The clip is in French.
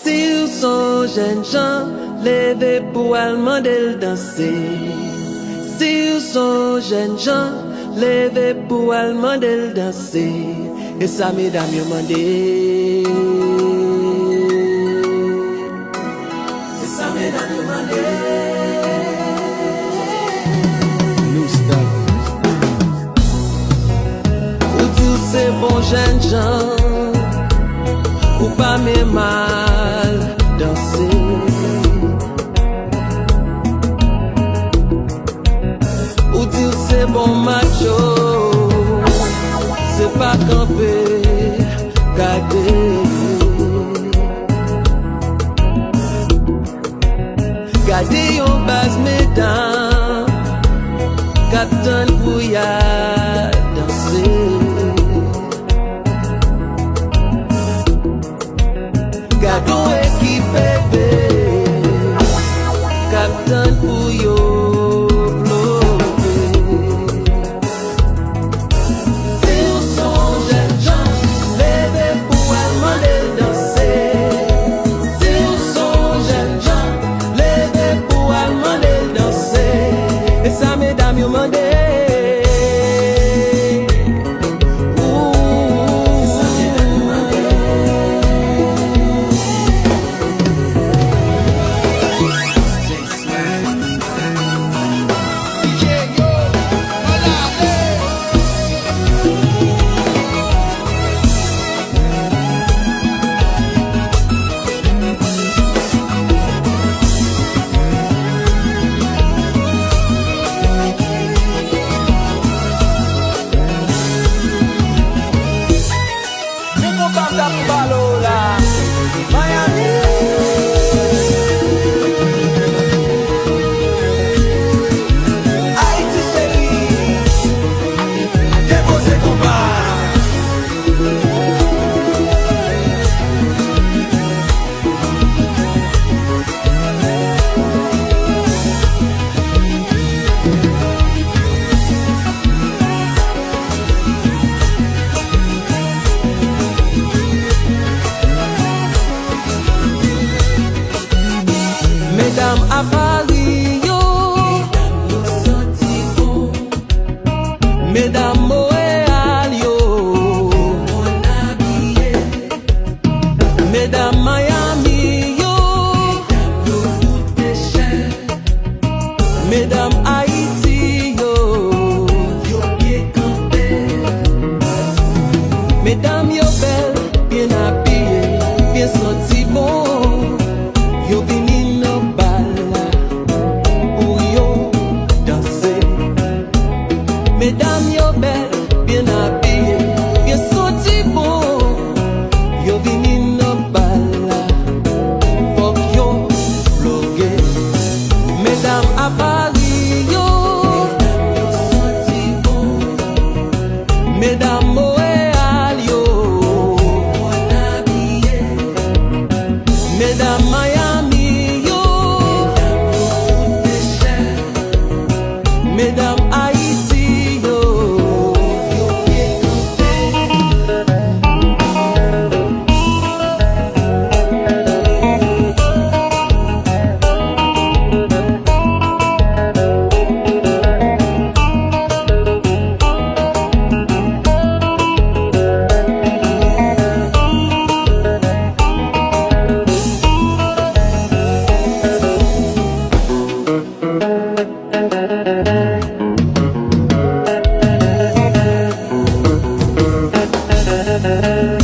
Si ou son jeune gens, levez pour demander danser. Si ou son jeune gens, levez pour demander danser. Et ça, mesdames, yo mandé. Et ça, mesdames, yo mandé. Nous stop. Ou dit c'est bon jeune gens, ou pas mes mal danser. Ou dit c'est bon macho, c'est pas camper, garder. Garder yon base mesdames, Captain pour ya danser. Gardons équipe bébé, Captain pour yo bloquer. Si ou son jeune gens, levez pour demander danser. Si ou son jeune gens, levez pour demander danser. Et ça mesdames yo mandé. Mesdames à Paris, yo. Mesdames Montréal, yo. Mesdames Miami, yo. Mesdames Haïti, yo. Mesdames yo belles, bien habillées, bien senties bon. Yo vini mesdames yo belles, bien habillées, bien senties bon. Yo vini no bala, fuck yo bloqué. Mesdames à Paris yo, mesdames Montréal yo, mesdames Miami yo, mesdames Haïti. Thank you.